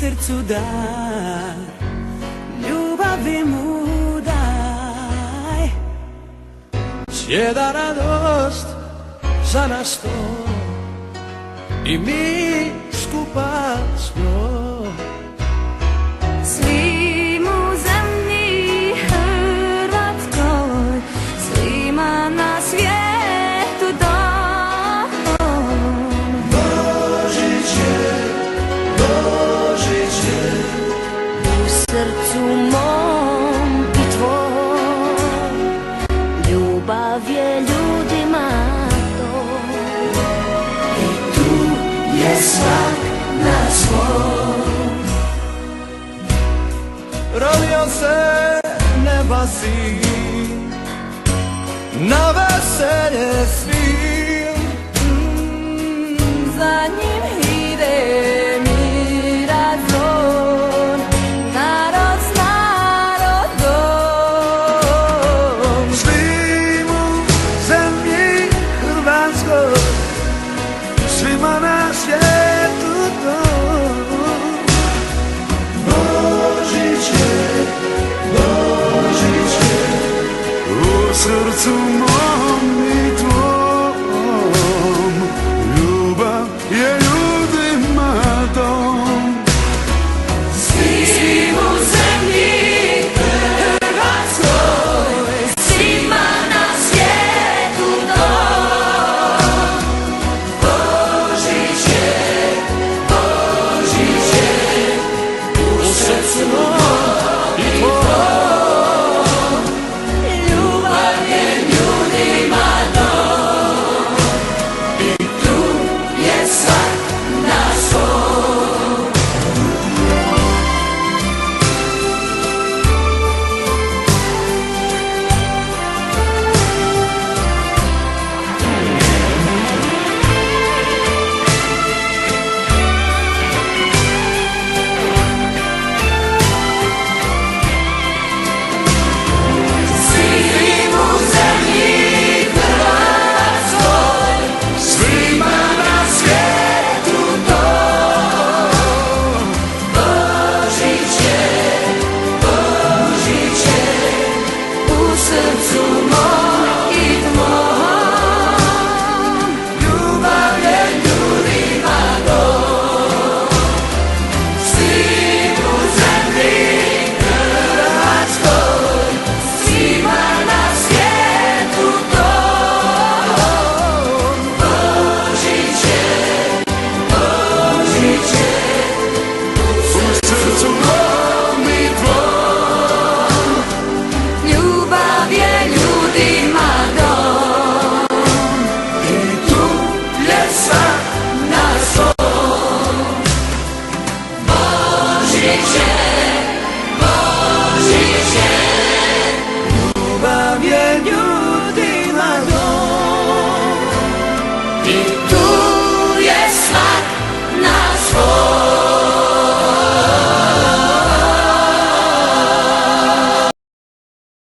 srcu dar, ljubavi mu daj. Sjeda radost za nas to i mi skupa s njom. Svim u zemlji Hrvatskoj, svima na svijetu dom. Božić je, Božić je, U srcu mom i tvoj, ljubav je ljudima to. i tu je svak na svom. Rodio se neba sin,